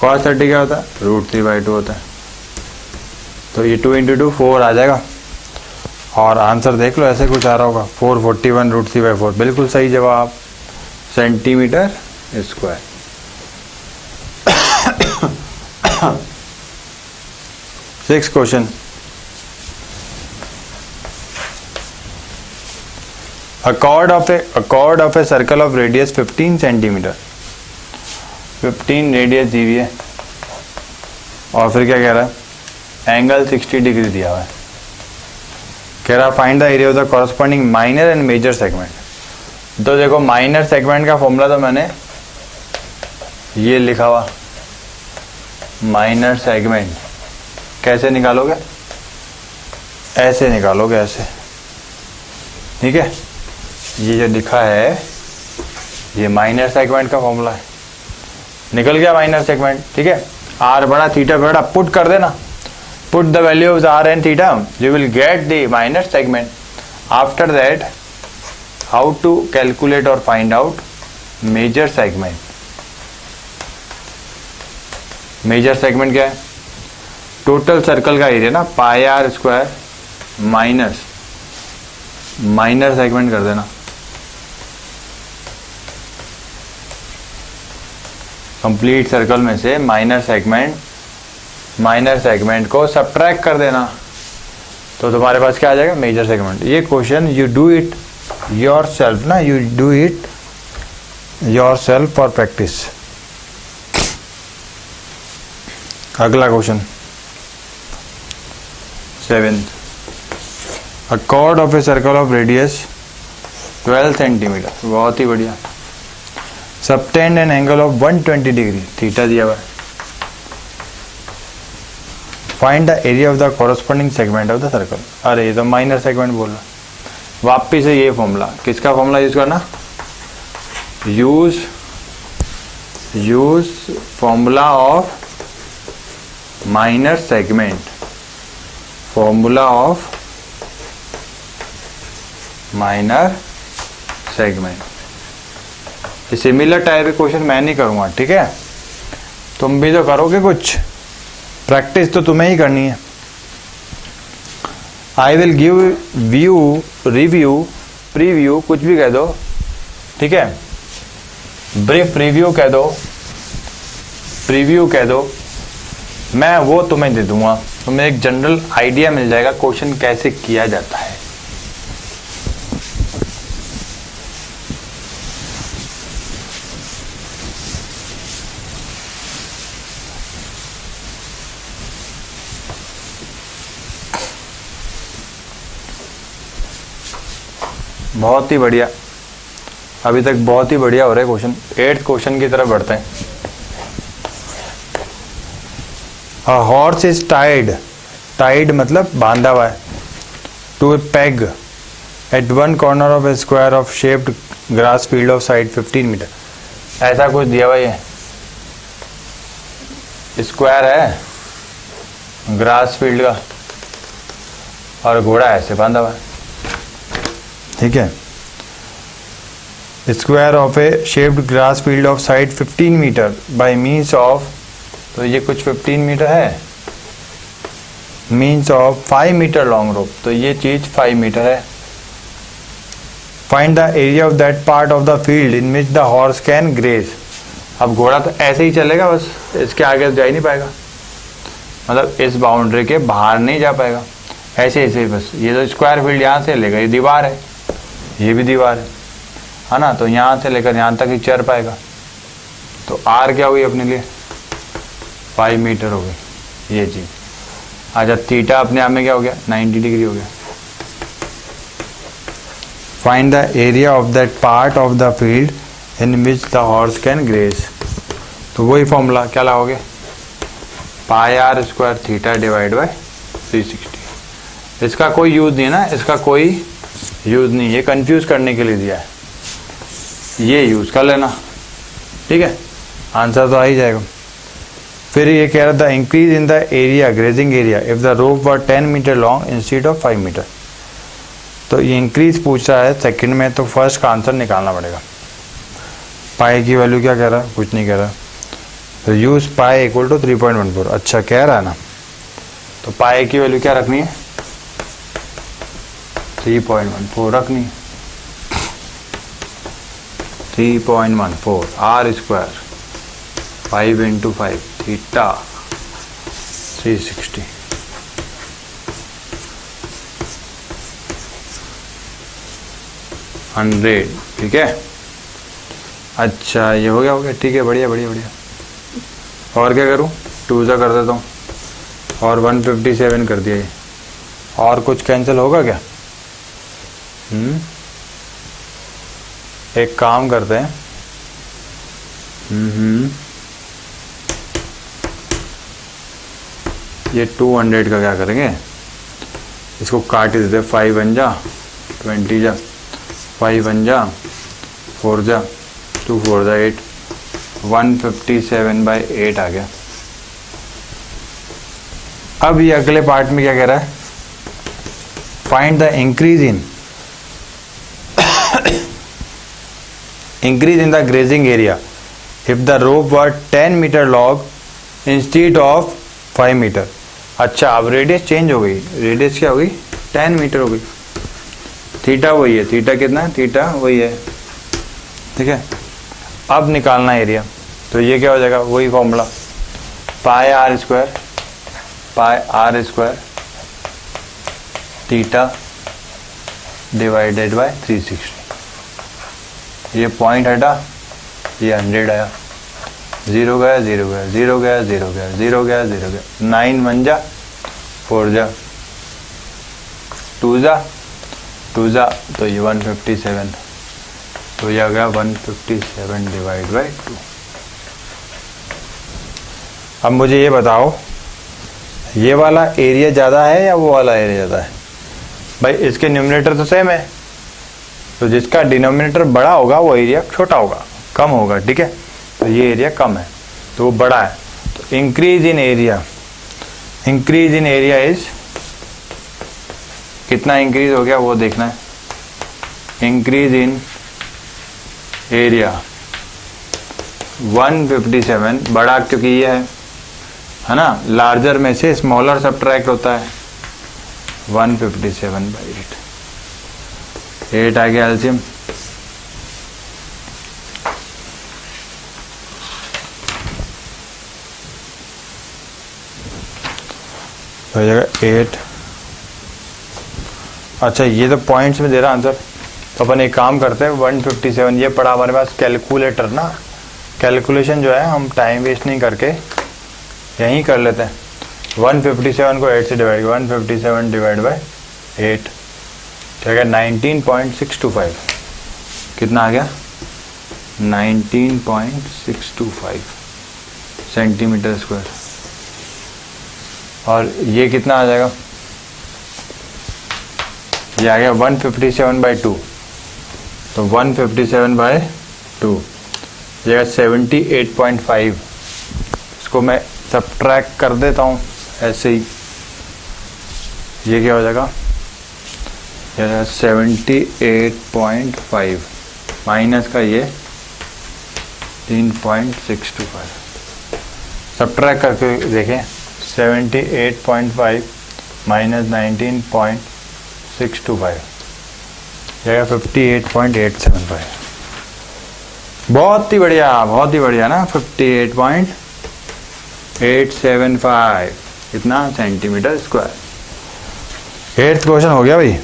कॉस 30 क्या होता है, √3/2 होता है। तो ये 2 इंटू 2 4 आ जाएगा। और आंसर देख लो, ऐसे कुछ आ रहा होगा 441 √3/4, बिल्कुल सही जवाब, centimetre square. Six question, a chord of a circle of radius 15 centimetre, 15 radius दी हुई है, और फिर क्या कह रहा है, एंगल 60 डिग्री दिया हुआ है। कह रहा find the area of the corresponding minor and major segment. तो देखो माइनर सेगमेंट का फॉर्मूला तो मैंने ये लिखा हुआ, माइनर सेगमेंट कैसे निकालोगे, ऐसे निकालोगे, ऐसे, ठीक है। ये जो लिखा है ये माइनर सेगमेंट का फॉर्मूला है, निकल गया माइनर सेगमेंट, ठीक है। आर बड़ा थीटा बड़ा, पुट कर देना, put the value of R and theta, you will get the minor segment. After that how to calculate और find out major segment. Major segment क्या है, टोटल सर्कल का एरिया ना, pi are square minus minor segment कर देना, complete circle में से minor segment को सब्ट्रैक्ट कर देना, तो तुम्हारे पास क्या आ जाएगा, मेजर सेगमेंट। ये question you do it yourself ना, you do it yourself for practice. अगला question 7th, a chord of a circle of radius 12 centimetre, बहुत ही बढ़िया, subtend an angle of 120 degree, theta दिया हुआ है। Find the area of the corresponding segment of the circle. अरे ये तो माइनर सेगमेंट बोल रहा। वापिस से ये फॉर्मूला, किसका फॉर्मूला यूज करना, use formula of minor segment, formula of minor segment. Similar type के क्वेश्चन मैं नहीं करूंगा, ठीक है, तुम भी तो करोगे, कुछ प्रैक्टिस तो तुम्हें ही करनी है। I will give view, review, preview, कुछ भी कह दो, ठीक है, ब्रीफ रिव्यू कह दो, प्रीव्यू कह दो, मैं वो तुम्हें दे दूंगा, तुम्हें एक जनरल आइडिया मिल जाएगा क्वेश्चन कैसे किया जाता है। बहुत ही बढ़िया। अभी तक बहुत ही बढ़िया हो रहा है क्वेश्चन। 8th क्वेश्चन की तरफ बढ़ते हैं। अ हॉर्स इज टाइड मतलब बांधा हुआ है, to a peg at one corner of a square of shaped grass field of side 15 metre. ऐसा कुछ दिया हुआ है, स्क्वायर है ग्रास फील्ड का और घोड़ा ऐसे बांधा हुआ है, ठीक है। Square of a shaped grass field of side 15 metre by means of, तो ये कुछ 15 मीटर है, means of 5 metre long rope, तो ये चीज 5 मीटर है। Find the area of that part of the field in which the horse can graze. अब घोड़ा तो ऐसे ही चलेगा, बस इसके आगे जा ही नहीं पाएगा, मतलब इस बाउंड्री के बाहर नहीं जा पाएगा, ऐसे ऐसे बस। ये तो स्क्वायर फील्ड यहाँ से लेकर ये दीवार है, ये भी दीवार है ना, तो यहाँ से लेकर यहाँ तक ही चल पाएगा। तो आर क्या हुई अपने लिए 5 मीटर हो गई ये चीज। अच्छा थीटा अपने आप में क्या हो गया 90 डिग्री हो गया। Find the area of that part of the field in which the horse can graze. तो वही फॉर्मूला क्या लाओगे, pi are square theta divide by 360। इसका कोई यूज नहीं है ना, इसका कोई यूज नहीं, ये कंफ्यूज करने के लिए दिया है, ये यूज कर लेना, ठीक है, आंसर तो आ ही जाएगा। फिर ये कह रहा था increase in the area grazing area if the rope were 10 metre long instead of 5 metre. तो ये इंक्रीज पूछ रहा है सेकंड में, तो फर्स्ट का आंसर निकालना पड़ेगा। पाई की वैल्यू क्या कह रहा है, कुछ नहीं कह रहा, तो यूज पाई इक्वल टू 3.14। अच्छा कह रहा है ना, तो पाई की वैल्यू क्या रखनी है 3.14 रखनी है, 3.14 आर स्क्वायर 5 × 5 थीटा 360। हंड्रेड, ठीक है। अच्छा ये हो गया, ठीक है, बढ़िया बढ़िया बढ़िया। और क्या करूं, 2 सा कर देता हूँ और 157 कर दिया ये। और कुछ कैंसिल होगा क्या? एक काम करते हैं, ये 200 का क्या करेंगे, इसको काट ही देते। 5 1 जा 20 जा, 5 1 जा 4 जा 2 4 जा 8, 157/8 आ गया। अब ये अगले पार्ट में क्या कह रहा है, find the increase in the grazing area if the rope were 10 metre long instead of 5 metre. अच्छा अब रेडियस चेंज हो गई, रेडियस क्या हो गई 10 मीटर हो गई। थीटा वही है, थीटा कितना है, थीटा वही है, ठीक है। अब निकालना एरिया, तो ये क्या हो जाएगा, वही formula, pi are square theta divided by 360। ये पॉइंट हटा, ये 100 आया, 0 गया 0 गया 0 गया 0 गया 0 गया 0 गया, 9 1 जा 4 जा 2 जा 2 जा, तो ये 157, तो ये आ गया 157 डिवाइड बाई 2। अब मुझे ये बताओ, ये वाला एरिया ज़्यादा है या वो वाला एरिया ज़्यादा है? भाई इसके न्यूमरेटर तो सेम है, तो जिसका डिनोमिनेटर बड़ा होगा वो एरिया छोटा होगा, कम होगा, ठीक है। तो ये एरिया कम है तो वो बड़ा है, तो इंक्रीज इन एरिया इज कितना इंक्रीज हो गया वो देखना है। इंक्रीज इन एरिया 157, बड़ा क्योंकि ये है ना, लार्जर में से स्मॉलर सब्ट्रैक्ट होता है, 157/8, 8 आ गया एलसीएम। तो हो जाएगा 8। अच्छा ये तो पॉइंट्स में दे रहा आंसर, तो अपन एक काम करते हैं 157, ये पड़ा हमारे पास कैलकुलेटर ना, कैलकुलेशन जो है हम टाइम वेस्ट नहीं करके यहीं कर लेते हैं। 157 को 8 से डिवाइड, 157 डिवाइड बाय 8 क्या गया 19.625, कितना आ गया 19.625 सेंटीमीटर स्क्वायर। और ये कितना आ जाएगा, ये आ गया 157/2, तो 157/2 जगह 78.5, इसको मैं सबट्रैक्ट कर देता हूँ ऐसे ही, ये क्या हो जाएगा, 78.5 माइनस का ये 3.625, सबट्रैक्ट करके देखें, 78.5 माइनस 19.625 जाएगा 58.875। बहुत ही बढ़िया ना, 58.875 कितना सेंटीमीटर स्क्वायर। 8th क्वेश्चन हो गया भाई।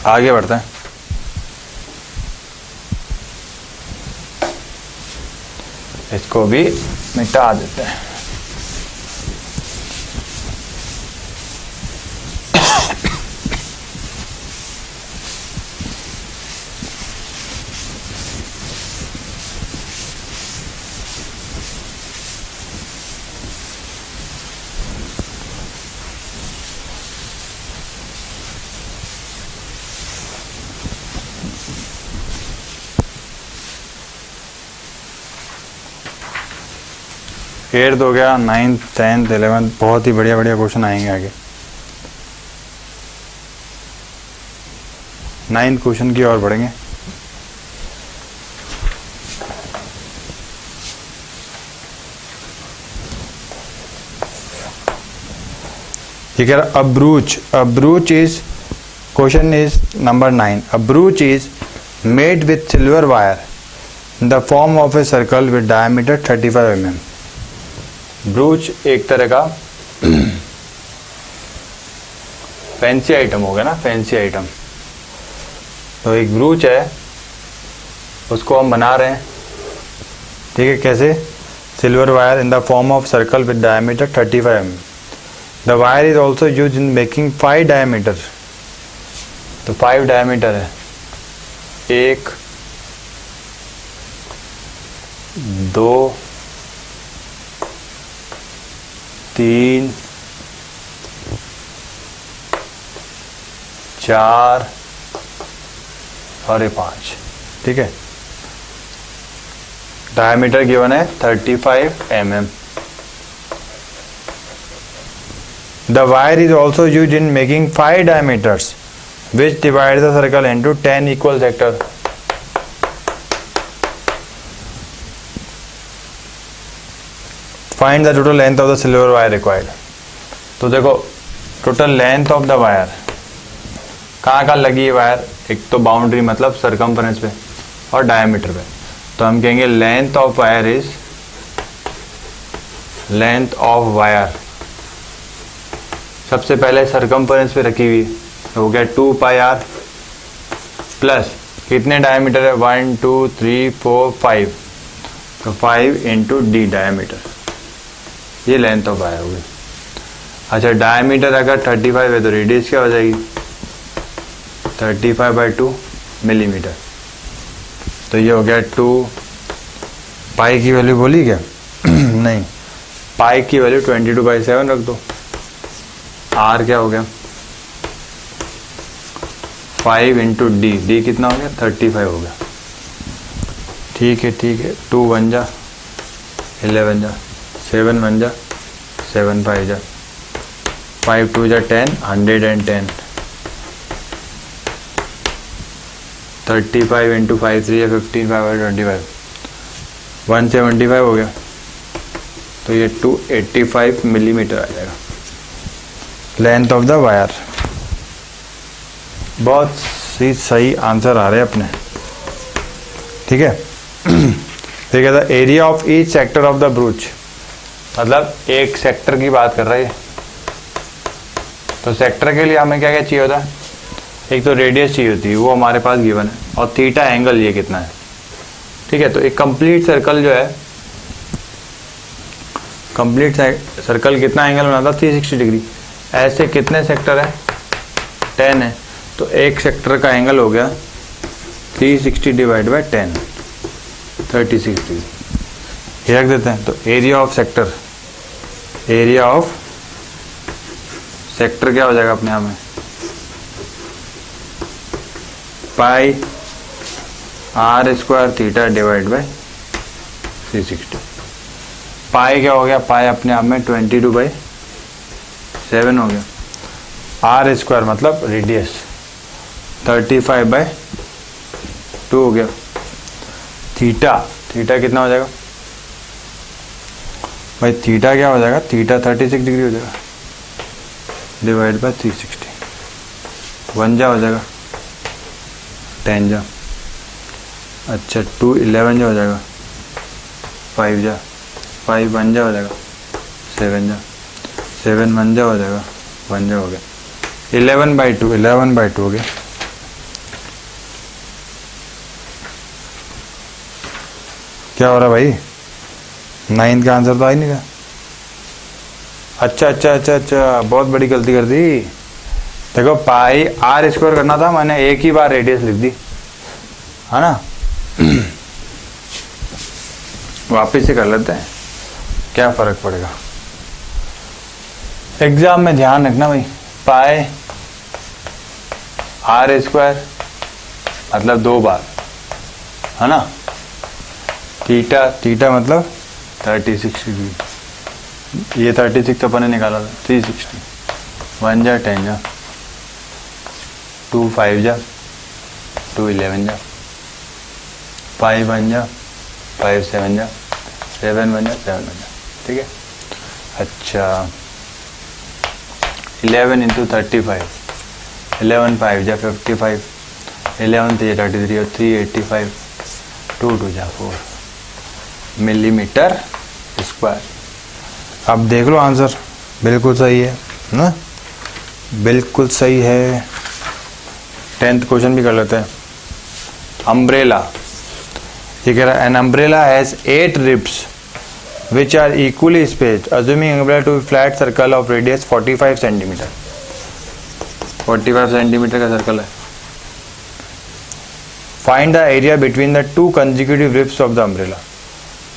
आगे बढ़ते हैं। इसको भी मिटा देते हैं। एट्थ हो गया, 9th 10th 11th बहुत ही बढ़िया क्वेश्चन आएंगे आगे। 9th क्वेश्चन की ओर बढ़ेंगे। ये कह रहा a brooch is, question is number 9, a brooch is made with silver wire in the form of a circle with diameter 35 mm। Brooch एक तरह का फैंसी आइटम हो गया ना, फैंसी आइटम। तो एक ब्रूच है, उसको हम बना रहे हैं, ठीक है। कैसे, silver wire in the form of circle with diameter 35 mm। The wire is also use in making 5 diameter. तो 5 डायमीटर है, 1 2 3 4 और ये 5, ठीक है। डायमीटर गिवन है 35 mm। The wire is also use in making 5 diameters which divide the circle into 10 equal sector. Find the total length of the silver wire required. तो देखो total length of the wire, कहाँ लगी है wire, एक तो boundary मतलब circumference पे और डायमीटर पे। तो हम कहेंगे length of wire is, length of wire सबसे पहले सरकमफ्रेंस पे रखी हुई हो गया 2πr प्लस कितने डायमीटर है 1 2 3 4 5, तो 5 इंटू डी डायमीटर, ये लेंथ ऑफ वायर हो गई। अच्छा डायमीटर अगर 35 है तो रेडियस क्या हो जाएगी 35/2 मिलीमीटर। तो ये हो गया 2, पाई की वैल्यू बोली क्या नहीं, पाई की वैल्यू 22/7 रख दो। आर क्या हो गया 5 इंटू डी, डी कितना हो गया 35 हो गया, ठीक है 2 1 जा 11 जा 7 1 जा 7 5 जा 5 2 जा 10 110, 35 इंटू 5 3 या 15 5 25 175 हो गया। तो ये 285 मिलीमीटर आ जाएगा लेंथ ऑफ द वायर। बहुत ही सही आंसर आ रहे हैं अपने, ठीक है। ठीक है, the area of each sector of the ब्रूच, मतलब एक सेक्टर की बात कर रहा है। तो सेक्टर के लिए हमें क्या क्या चाहिए होता है, एक तो रेडियस चाहिए होती है, वो हमारे पास गिवन है, और थीटा एंगल ये कितना है, ठीक है। तो एक कंप्लीट सर्कल जो है, कंप्लीट सर्कल कितना एंगल बनाता है 360 डिग्री। ऐसे कितने सेक्टर है 10 है, तो एक सेक्टर का एंगल हो गया 360 डिवाइड बाय 10, 36 डिग्री ये रख देते हैं। तो area of sector, area of sector क्या हो जाएगा अपने आप में, pi are square theta divide by 360। Pi क्या हो गया, पाई अपने आप में 22/7 हो गया। आर स्क्वायर मतलब रेडियस 35/2 हो गया। थीटा, थीटा कितना हो जाएगा भाई, थीटा क्या हो जाएगा, थीटा 36 डिग्री हो जाएगा डिवाइड बाय 360। 1 जा हो जाएगा, 10 जा, अच्छा 2 11 जा हो जाएगा, 5 जा, 5 1 जा हो जाएगा, 7 जा, 7 1 जा हो जाएगा, 1 जा हो गया। 11/2, 11/2 हो गया। क्या हो रहा भाई, 9 का आंसर तो आ ही नहीं रहा। अच्छा अच्छा अच्छा अच्छा, बहुत बड़ी गलती कर दी। देखो पाई आर स्क्वायर करना था, मैंने एक ही बार रेडियस लिख दी, है ना। वापिस से कर लेते हैं, क्या फर्क पड़ेगा। एग्जाम में ध्यान रखना भाई, पाई आर स्क्वायर मतलब 2 बार, है ना। थीटा, थीटा मतलब 36 डिग्री, ये 36 अपन ने निकाला था, 360। 1 जा 10 जा, 2 5 जा, 2 11 जा, 5 1 जा, 5 7 जा, 7 1 जा, 7 1 जा, ठीक है। अच्छा 11 इंटू 35, 11 5 जा 55, 11 3 33 और 3 85, 2 2 जा 4 मिलीमीटर स्क्वायर। अब देख लो आंसर, बिल्कुल सही है ना, बिल्कुल सही है। 10th क्वेश्चन भी कर लेते हैं। अम्ब्रेला, ये कह रहा है an umbrella has 8 ribs which are equally spaced, assuming umbrella to be flat circle of radius 45 centimetre. 45 centimetre का सर्कल है। Find the area between the 2 consecutive ribs of the umbrella।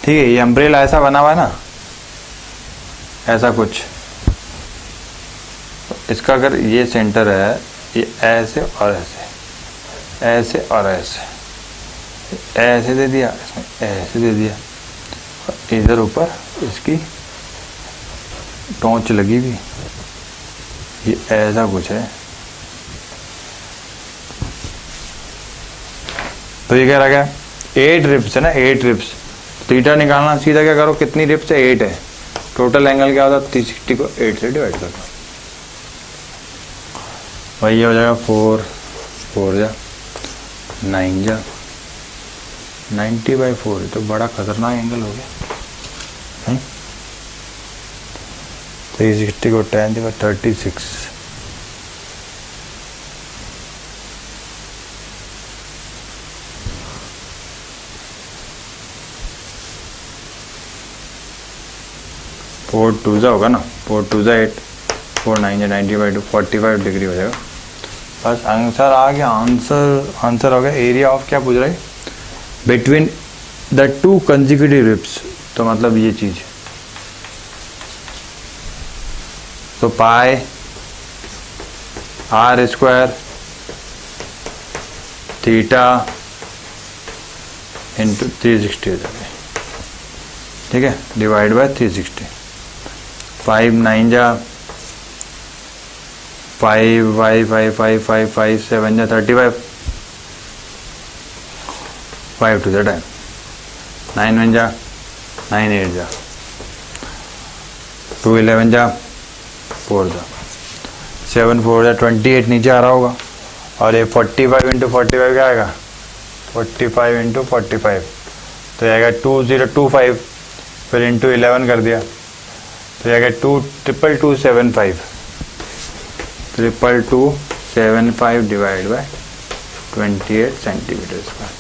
ठीक है, ये अम्ब्रेला ऐसा बना हुआ है ना, ऐसा कुछ, इसका अगर ये सेंटर है, ये ऐसे और ऐसे, ऐसे और ऐसे, ऐसे दे दिया, इसमें ऐसे दे दिया, इधर ऊपर इसकी टोंच लगी हुई, ये ऐसा कुछ है। तो ये कह रहा क्या, 8 रिब्स है ना, 8 रिब्स। थीटा निकालना, सीधा क्या करो, कितनी रिब्स है, 8 है। टोटल एंगल क्या होता है, 360 को 8 से डिवाइड करना, वही हो जाएगा 4 4 जा 9 जा 90/4। तो बड़ा खतरनाक एंगल हो गया। 360 को 10 देखो 36। फोर 2 जा होगा ना, 4 2 जा 8, 4 9 जा 90/2, 45 डिग्री हो जाएगा। बस आंसर आ गया, आंसर हो गया। एरिया ऑफ क्या पूछ रहा है, बिटवीन द 2 consecutive रिब्स, तो मतलब ये चीज। तो पाई आर स्क्वायर थीटा इंटू 360 हो जाएगा, ठीक है, डिवाइड बाय 360। 5 9 जा 5 5 5 5 5 5 7 जा 35, 5 2 जा 10, 9 1 जा 9 8 जा 2 11 जा 4 जा 7 4 जा 28 नीचे आ रहा होगा। और ये 45 इंटू 45 क्या आएगा, 45 इंटू 45 तो ये आएगा 2025, फिर इंटू 11 कर दिया तो ये आएगा 22275, 22275 डिवाइड बाय 28 सेंटीमीटर स्क्वायर।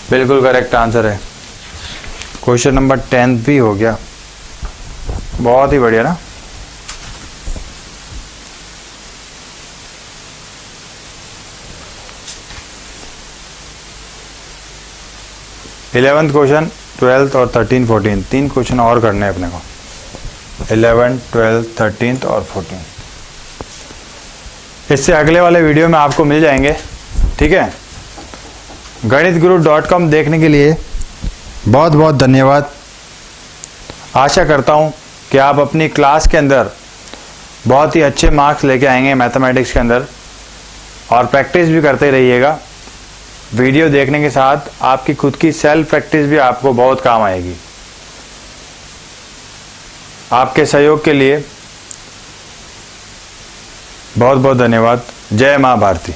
बिल्कुल करेक्ट आंसर है। क्वेश्चन नंबर 10 भी हो गया, बहुत ही बढ़िया ना। 11th क्वेश्चन, 12th और 13, 14, 3 क्वेश्चन और करने हैं अपने को। 11, 12, 13 और 14 इससे अगले वाले वीडियो में आपको मिल जाएंगे। ठीक है, ganitguru.com देखने के लिए बहुत बहुत धन्यवाद। आशा करता हूँ कि आप अपनी क्लास के अंदर बहुत ही अच्छे मार्क्स लेके आएंगे मैथमेटिक्स के अंदर, और प्रैक्टिस भी करते रहिएगा। वीडियो देखने के साथ आपकी खुद की सेल्फ प्रैक्टिस भी आपको बहुत काम आएगी। आपके सहयोग के लिए बहुत बहुत धन्यवाद। जय मां भारती।